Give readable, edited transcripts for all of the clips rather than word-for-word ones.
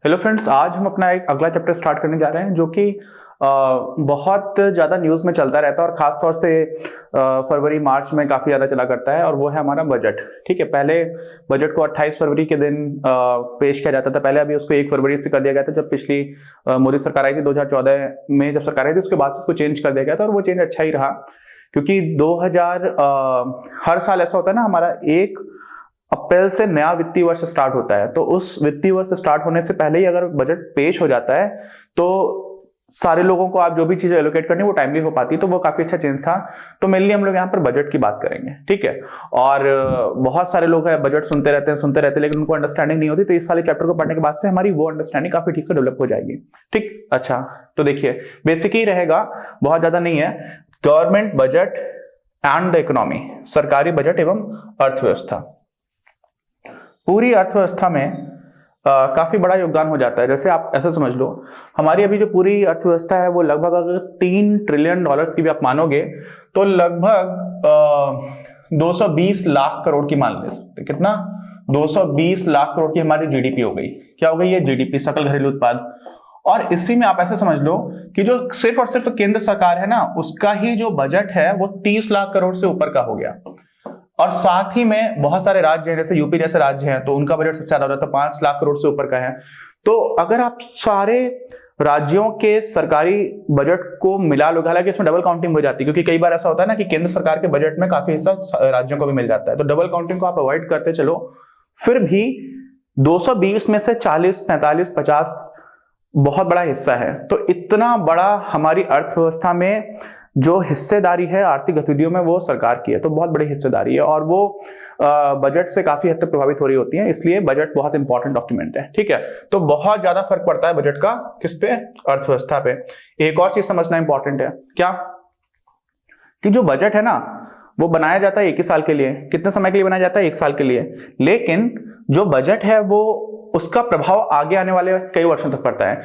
Hello friends, आज हम अपना एक अगला चैप्टर स्टार्ट करने जा रहे हैं जो कि बहुत ज़्यादा न्यूज़ में चलता रहता है और ख़ास तौर से फरवरी मार्च में काफ़ी ज़्यादा चला करता है, और वो है हमारा बजट। ठीक है, पहले बजट को 28 फरवरी के दिन पेश किया जाता था। पहले अभी उसको 1 फरवरी से कर दिया गया था, जब पिछली मोदी सरकार आई थी 2014 में। जब सरकार आई थी उसके बाद से उसको चेंज कर दिया गया था, और वो चेंज अच्छा ही रहा, क्योंकि 2000 हर साल ऐसा होता है ना, हमारा 1 अप्रैल से नया वित्तीय वर्ष स्टार्ट होता है। तो उस वित्तीय वर्ष स्टार्ट होने से पहले ही अगर बजट पेश हो जाता है तो सारे लोगों को आप जो भी चीजें एलोकेट करनी वो टाइमली हो पाती, तो वो काफी अच्छा चेंज था। तो मेनली हम लोग यहाँ पर बजट की बात करेंगे, ठीक है। और बहुत सारे लोग हैं बजट सुनते रहते हैं, लेकिन उनको अंडरस्टैंडिंग नहीं होती। तो इस वाले चैप्टर को पढ़ने के बाद से हमारी वो अंडरस्टैंडिंग काफी ठीक से डेवलप हो जाएगी। ठीक, अच्छा, तो देखिए बेसिक ही रहेगा, बहुत ज्यादा नहीं है। Government budget and the economy, सरकारी बजट एवं अर्थव्यवस्था। पूरी अर्थव्यवस्था में काफी बड़ा योगदान हो जाता है। जैसे आप ऐसा समझ लो, हमारी अभी जो पूरी अर्थव्यवस्था है वो लगभग, अगर $3 ट्रिलियन की भी आप मानोगे तो लगभग 220 लाख करोड़ की मान ले सकते। कितना? 220 लाख करोड़ की हमारी जीडीपी हो गई। क्या हो गई ये? जीडीपी, सकल घरेलू उत्पाद। और इसी में आप ऐसे समझ लो कि जो सिर्फ और सिर्फ केंद्र सरकार है ना, उसका ही जो बजट है वो 30 लाख करोड़ से ऊपर का हो गया। और साथ ही में बहुत सारे राज्य हैं, जैसे यूपी जैसे राज्य हैं, तो उनका बजट सबसे ज्यादा हो जाता है, 5 लाख करोड़ से ऊपर का है। तो अगर आप सारे राज्यों के सरकारी बजट को मिला लो, हालांकि इसमें डबल काउंटिंग हो जाती है, क्योंकि कई बार ऐसा होता है ना कि केंद्र सरकार के बजट में काफी हिस्सा राज्यों को भी मिल जाता है। तो डबल काउंटिंग को आप अवॉइड करते चलो, फिर भी 220 में से 40, 45, 50 बहुत बड़ा हिस्सा है। तो इतना बड़ा हमारी अर्थव्यवस्था में जो हिस्सेदारी है आर्थिक गतिविधियों में, वो सरकार की है। तो बहुत बड़ी हिस्सेदारी है, और वो बजट से काफी हद तक प्रभावित हो रही होती है। इसलिए बजट बहुत इंपॉर्टेंट डॉक्यूमेंट है, ठीक है। तो बहुत ज्यादा फर्क पड़ता है बजट का किस पे? अर्थव्यवस्था पे। एक और चीज समझना इंपॉर्टेंट है, क्या? कि जो बजट है ना, वो बनाया जाता है 1 ही साल के लिए। कितने समय के लिए बनाया जाता है? 1 साल के लिए। लेकिन जो बजट है वो, उसका प्रभाव आगे आने वाले कई वर्षों तक पड़ता है।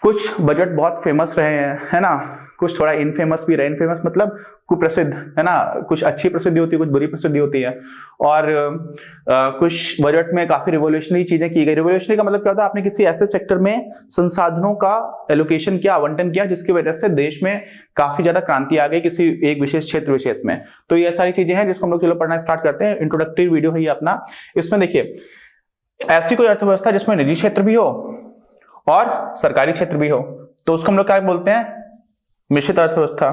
कुछ बजट बहुत फेमस रहे हैं, है ना, कुछ थोड़ा इनफेमस भी रहे। इनफेमस मतलब कुप्रसिद्ध, है ना, कुछ अच्छी प्रसिद्धि होती है, कुछ बुरी प्रसिद्धि होती है। और कुछ बजट में काफी रिवोल्यूशनरी चीजें की गई। रिवोल्यूशनरी का मतलब क्या होता है? आपने किसी ऐसे सेक्टर में संसाधनों का एलोकेशन किया, आवंटन किया, जिसकी वजह से देश में काफी ज्यादा क्रांति आ गई किसी एक विशेष क्षेत्र विशेष में। तो ये सारी चीजें हैं जिसको हम लोग चलो पढ़ना स्टार्ट करते हैं। इंट्रोडक्टरी वीडियो है ये अपना। इसमें देखिए, ऐसी कोई अर्थव्यवस्था जिसमें निजी क्षेत्र भी हो और सरकारी क्षेत्र भी हो, तो उसको हम लोग क्या बोलते हैं? मिश्रित अर्थव्यवस्था।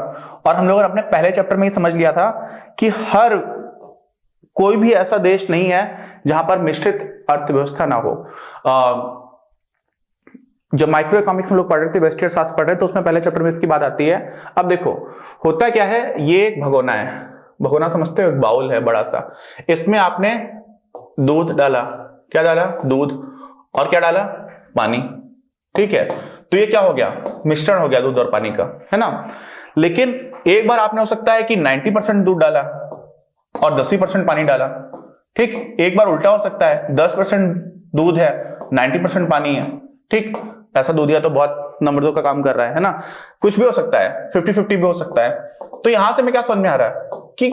और हम लोगों ने अपने पहले चैप्टर में ही समझ लिया था कि हर कोई भी ऐसा देश नहीं है जहां पर मिश्रित अर्थव्यवस्था ना हो। जब माइक्रो इकोनॉमिक्स में लोग पढ़ रहे थे, वेस्टर्न शास्त्र पढ़ रहे थे, तो उसमें पहले चैप्टर में इसकी बात आती है। अब देखो होता क्या है, ये एक भगोना है। भगोना समझते हो? एक बाउल है बड़ा सा, इसमें आपने दूध डाला। क्या डाला? दूध। और क्या डाला? पानी। ठीक है, तो ये क्या हो गया? मिश्रण हो गया दूध और पानी का, है ना। लेकिन एक बार आपने हो सकता है कि 90% दूध डाला और 10% पानी डाला। ठीक, एक बार उल्टा हो सकता है, 10% दूध है, 90% पानी है। ठीक, ऐसा दूधिया तो बहुत नंबरों का काम कर रहा है ना। कुछ भी हो सकता है, 50-50 भी हो सकता है। तो यहां से मैं क्या समझ में आ रहा है कि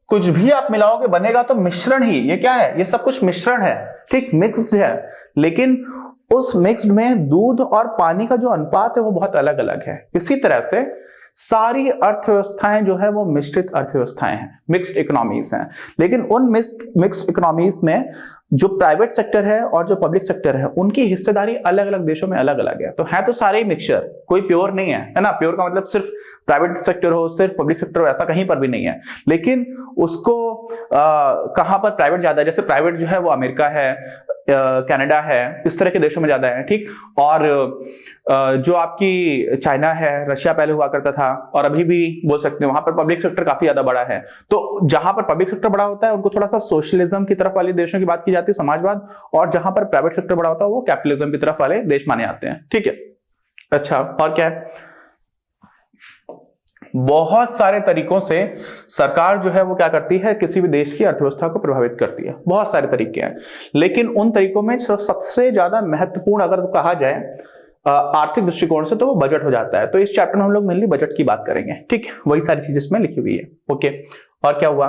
कुछ भी आप मिलाओगे बनेगा तो मिश्रण ही। ये क्या है? ये सब कुछ मिश्रण है, ठीक, मिक्स्ड है। लेकिन उस मिक्स्ड में दूध और पानी का जो अनुपात है वो बहुत अलग अलग है। इसी तरह से सारी अर्थव्यवस्थाएं जो है वो मिश्रित अर्थव्यवस्थाएं हैं, मिक्स्ड इकोनॉमीज हैं। लेकिन उन मिक्स्ड इकोनॉमीज में जो प्राइवेट सेक्टर है और जो पब्लिक सेक्टर है, उनकी हिस्सेदारी अलग अलग देशों में अलग अलग है। तो है तो सारे ही मिक्सचर, कोई प्योर नहीं है ना। प्योर का मतलब सिर्फ प्राइवेट सेक्टर हो, सिर्फ पब्लिक सेक्टर हो, ऐसा कहीं पर भी नहीं है। लेकिन उसको कहां पर प्राइवेट ज्यादा है, जैसे प्राइवेट जो है वो अमेरिका है, कनाडा है, इस तरह के देशों में ज्यादा है। ठीक, और जो आपकी चाइना है, रशिया पहले हुआ करता था, और अभी भी बोल सकते हैं, वहां पर पब्लिक सेक्टर काफी ज्यादा बड़ा है। तो जहां पर पब्लिक सेक्टर बड़ा होता है उनको थोड़ा सा सोशलिज्म की तरफ वाले देशों की बात की जाती है, समाजवाद। और जहां पर प्राइवेट सेक्टर बड़ा होता है वो कैपिटलिज्म की तरफ वाले देश माने जाते हैं। ठीक है, अच्छा, और क्या है? बहुत सारे तरीकों से सरकार जो है वो क्या करती है, किसी भी देश की अर्थव्यवस्था को प्रभावित करती है। बहुत सारे तरीके हैं, लेकिन उन तरीकों में सबसे ज्यादा महत्वपूर्ण अगर कहा जाए आर्थिक दृष्टिकोण से, तो वो बजट हो जाता है। तो इस चैप्टर में हम लोग मेनली बजट की बात करेंगे। ठीक है, वही सारी चीजें इसमें लिखी हुई है। ओके, और क्या हुआ,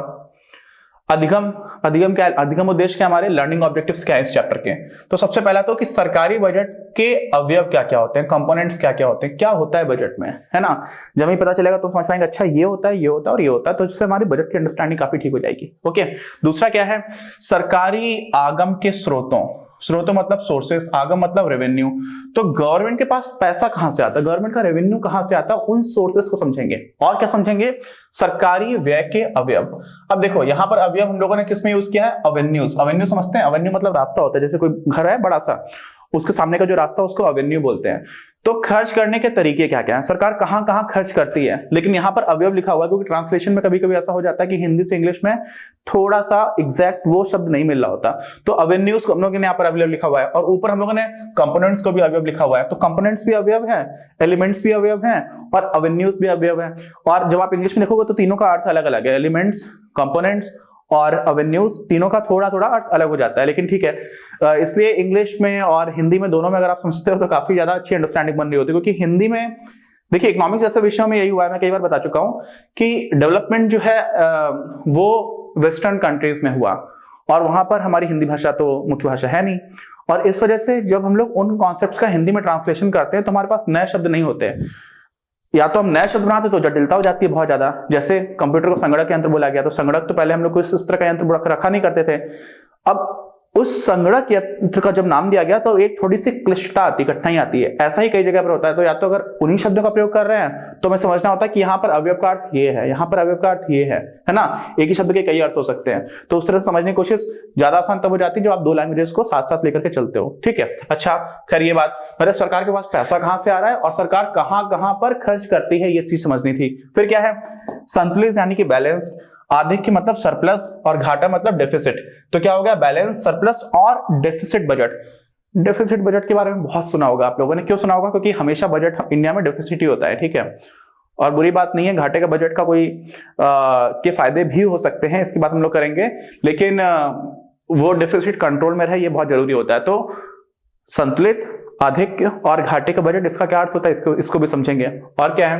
अधिगम उद्देश्य क्या, हमारे लर्निंग ऑब्जेक्टिव्स क्या है इस चैप्टर के। तो सबसे पहला तो कि सरकारी बजट के अवयव क्या क्या होते हैं, कंपोनेंट्स क्या क्या होते हैं, क्या होता है बजट में, है ना। जब हमें पता चलेगा तो समझ पाएंगे अच्छा ये होता है, ये होता है और ये होता है, तो इससे हमारी बजट की अंडरस्टैंडिंग काफी ठीक हो जाएगी। ओके, दूसरा क्या है, सरकारी आगम के स्रोतों मतलब सोर्सेस, आगम मतलब रेवेन्यू। तो गवर्नमेंट के पास पैसा कहां से आता है, गवर्नमेंट का रेवेन्यू कहां से आता है, उन सोर्सेस को समझेंगे। और क्या समझेंगे, सरकारी व्यय के अवयव। अब देखो यहां पर अवयव हम लोगों ने किसमें यूज किया है, अवेन्यूज। अवेन्यू समझते हैं, अवेन्यू मतलब रास्ता होता है, जैसे कोई घर है बड़ा सा, उसके सामने का जो रास्ता उसको अवेन्यू बोलते हैं। तो खर्च करने के तरीके क्या क्या है, सरकार कहां कहां खर्च करती है, लेकिन यहां पर अवयव लिखा हुआ है क्योंकि ट्रांसलेशन में कभी कभी ऐसा हो जाता है कि हिंदी से इंग्लिश में थोड़ा सा एग्जैक्ट वो शब्द नहीं मिल रहा होता। तो अवेन्यूज को हम लोगों ने यहाँ पर अवयव लिखा हुआ है, और ऊपर हम लोगों ने कंपोनेंट्स को भी अवयव लिखा हुआ है। तो कंपोनेंट्स भी अवयव है, एलिमेंट्स भी अवयव है, और अवेन्यूज भी अवयव है। और जब आप इंग्लिश में देखोगे तो तीनों का अर्थ अलग अलग है, एलिमेंट्स, कंपोनेंट्स और अवेन्यूज, तीनों का थोड़ा थोड़ा अर्थ अलग हो जाता है, लेकिन ठीक है। इसलिए इंग्लिश में और हिंदी में दोनों में अगर आप समझते हो तो काफी ज्यादा अच्छी अंडरस्टैंडिंग बन रही होती है। क्योंकि हिंदी में देखिए इकोनॉमिक्स जैसे विषयों में यही हुआ है, मैं कई बार बता चुका हूं कि डेवलपमेंट जो है वो वेस्टर्न कंट्रीज में हुआ, और वहां पर हमारी हिंदी भाषा तो मुख्य भाषा है नहीं। और इस वजह से जब हम लोग उन कॉन्सेप्ट्स का हिंदी में ट्रांसलेशन करते हैं तो हमारे पास नए शब्द नहीं होते, या तो हम नए शब्द बनाते तो जटिलता हो जाती है बहुत ज्यादा। जैसे कंप्यूटर को संगणक यंत्र बोला गया, तो संगणक तो पहले हम लोग इस तरह का यंत्र रखा नहीं करते थे। अब उस संगणक यंत्र का जब नाम दिया गया तो एक थोड़ी सी क्लिष्टता आती, कठिनाई आती है। ऐसा ही कई जगह पर होता है। तो या तो अगर उन्हीं शब्दों का प्रयोग कर रहे हैं तो हमें समझना होता है कि यहाँ पर अवयव का अर्थ ये है, यहाँ पर अवयव का अर्थ ये है ना। एक ही शब्द के कई अर्थ हो सकते हैं, तो उस तरह से समझने की कोशिश ज्यादा आसान तब हो जाती है जब आप दो लैंग्वेजेस को साथ साथ लेकर के चलते हो। ठीक है, अच्छा खैर ये बात, मतलब सरकार के पास पैसा कहां से आ रहा है और सरकार कहां कहां पर खर्च करती है, ये चीज समझनी थी। फिर क्या है, संतुलित यानी कि बैलेंस, आधिक्य मतलब सरप्लस, और घाटा मतलब डेफिसिट। तो क्या हो गया, बैलेंस, सरप्लस और डेफिसिट बजट। डेफिसिट बजट के बारे में बहुत सुना होगा आप लोगों ने। क्यों सुना होगा, क्योंकि हमेशा बजट इंडिया में डेफिसिट ही होता है। ठीक है, और बुरी बात नहीं है, घाटे का बजट का कोई के फायदे भी हो सकते हैं, इसकी बात हम लोग करेंगे, लेकिन वो डेफिसिट कंट्रोल में रहे ये बहुत जरूरी होता है। तो संतुलित, आधिक्य और घाटे का बजट, इसका क्या अर्थ होता है, इसको भी समझेंगे। और क्या है,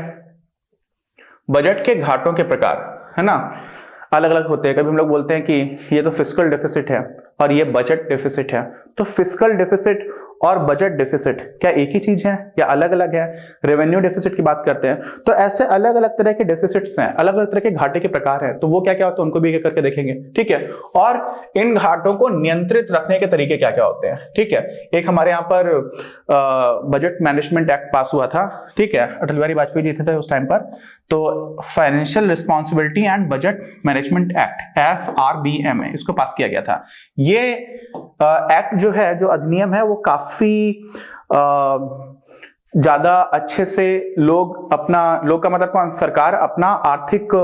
बजट के घाटों के प्रकार, है ना, अलग अलग होते हैं। कभी हम लोग बोलते हैं कि ये तो फिस्कल डेफिसिट है और ये बजट डेफिसिट है। तो फिस्कल डेफिसिट और बजट डेफिसिट क्या एक ही चीज है या अलग अलग है। रेवेन्यू डेफिसिट की बात करते हैं तो ऐसे अलग अलग तरह के डेफिसिट्स हैं, अलग अलग तरह के घाटे के प्रकार हैं। तो वो क्या क्या होते हैं उनको भी एक करके देखेंगे। ठीक है, और इन घाटों को नियंत्रित रखने के तरीके क्या क्या होते हैं। ठीक है, एक हमारे यहाँ पर बजट मैनेजमेंट एक्ट पास हुआ था। ठीक है, अटल बिहारी वाजपेयी जी थे उस टाइम पर। तो financial responsibility and budget management act, FRBM, इसको पास किया गया था। ये एक्ट जो है, जो अधिनियम है, वो काफी ज्यादा अच्छे से लोग का मतलब कौन, सरकार अपना आर्थिक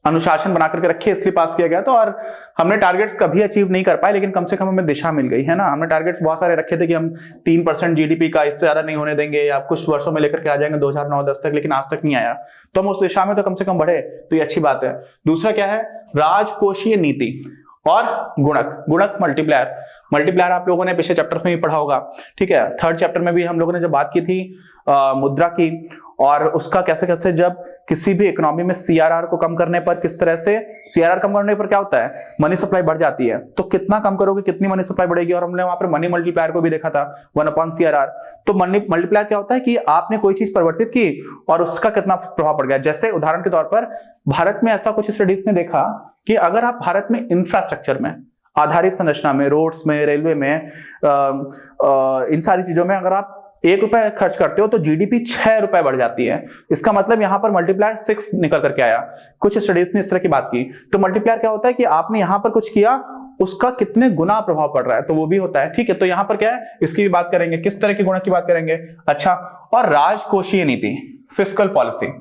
अनुशासन बना करके रखे, इसलिए पास किया गया था। और हमने टारगेट्स कभी अचीव नहीं कर पाए, लेकिन कम से कम हमें दिशा मिल गई, है ना। हमने टारगेट्स बहुत सारे रखे थे कि हम 3% GDP का इससे ज्यादा नहीं होने देंगे, या कुछ वर्षों में लेकर के आ जाएंगे 2009-10 तक, लेकिन आज तक नहीं आया। तो हम उस दिशा में तो कम से कम बढ़े, तो ये अच्छी बात है। दूसरा क्या है, राजकोषीय नीति और गुणक मल्टीप्लायर आप लोगों ने पिछले चैप्टर में भी पढ़ा होगा। ठीक है, थर्ड चैप्टर में भी हम लोगों ने जब बात की थी मुद्रा की, और उसका कैसे कैसे जब किसी भी इकोनॉमी में CRR को कम करने पर किस तरह से, CRR कम करने पर क्या होता है, मनी सप्लाई बढ़ जाती है। तो कितना कम करोगे कितनी मनी सप्लाई बढ़ेगी। और हमने वहां पर मनी मल्टीप्लायर को भी देखा था, 1/CRR। तो मनी मल्टीप्लायर क्या होता है कि आपने कोई चीज परिवर्तित की और उसका कितना प्रभाव पड़ गया। जैसे उदाहरण के तौर पर भारत में ऐसा कुछ स्टडीज ने देखा कि अगर आप भारत में इंफ्रास्ट्रक्चर में, आधारिक संरचना में, रोड्स में, रेलवे में, इन सारी चीजों में अगर आप 1 रुपए खर्च करते हो तो GDP 6 रुपए बढ़ जाती है। इसका मतलब यहां पर मल्टीप्लायर 6 निकल करके आया। कुछ स्टडीज ने इस तरह की बात की। तो मल्टीप्लायर क्या होता है कि आपने यहां पर कुछ किया, उसका कितने गुना प्रभाव पड़ रहा है, तो वो भी होता है। ठीक है, तो यहां पर क्या है, इसकी भी बात करेंगे, किस तरह की गुणा की बात करेंगे। अच्छा, और राजकोषीय नीति, फिस्कल पॉलिसी,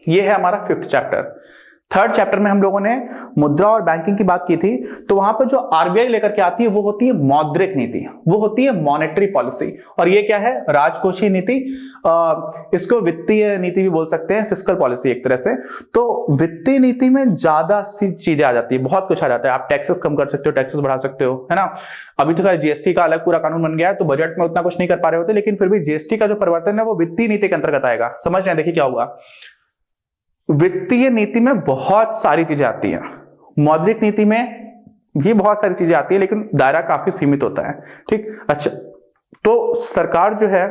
ये है हमारा 5th चैप्टर। थर्ड चैप्टर में हम लोगों ने मुद्रा और बैंकिंग की बात की थी। तो वहां पर जो RBI लेकर के आती है वो होती है मौद्रिक नीति, वो होती है मॉनेटरी पॉलिसी। और ये क्या है, राजकोषीय नीति। इसको वित्तीय नीति भी बोल सकते हैं, फिस्कल पॉलिसी एक तरह से। तो वित्तीय नीति में ज्यादा सी चीजें आ जाती है, बहुत कुछ आ जाता है। आप टैक्सेस कम कर सकते हो, टैक्सेस बढ़ा सकते हो, है ना। अभी तो GST का अलग पूरा कानून बन गया है, तो बजट में उतना कुछ नहीं कर पा रहे होते, लेकिन फिर भी GST का जो परिवर्तन है वो वित्तीय नीति के अंतर्गत आएगा। समझ रहे हैं, देखिए क्या होगा। वित्तीय नीति में बहुत सारी चीजें आती हैं, मौद्रिक नीति में भी बहुत सारी चीजें आती है, लेकिन दायरा काफी सीमित होता है। ठीक, अच्छा, तो सरकार जो है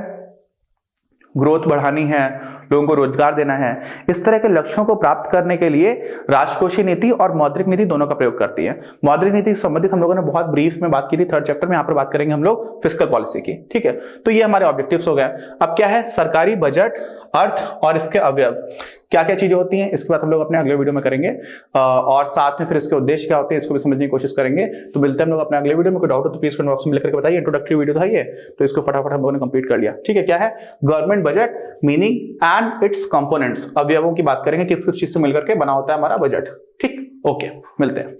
ग्रोथ बढ़ानी है, लोगों को रोजगार देना है, इस तरह के लक्ष्यों को प्राप्त करने के लिए राजकोषीय नीति और मौद्रिक नीति दोनों का प्रयोग करती है। मौद्रिक नीति से संबंधित हम लोगों ने बहुत ब्रीफ में बात की थी थर्ड चैप्टर में, यहाँ पर बात करेंगे हम लोग फिस्कल पॉलिसी की। ठीक है, तो ये हमारे ऑब्जेक्टिव्स हो गए। अब क्या है सरकारी बजट, अर्थ और इसके अवयव, क्या क्या चीजें होती हैं, इसके बाद हम लोग अपने अगले वीडियो में करेंगे, और साथ में फिर इसके उद्देश्य क्या होते हैं इसको भी समझने की कोशिश करेंगे। तो मिलते हैं हम लोग अपने अगले वीडियो में। कोई डाउट हो तो प्लीज कमेंट बॉक्स में लिख करके बताइए। इंट्रोडक्टरी वीडियो था ये, तो इसको फटाफट हम लोगों ने कंप्लीट कर लिया। ठीक है, क्या है government budget, meaning and it's components, अवयवों की बात करेंगे, किस किस चीज से मिलकर के बना होता है हमारा बजट। ठीक, ओके, मिलते हैं।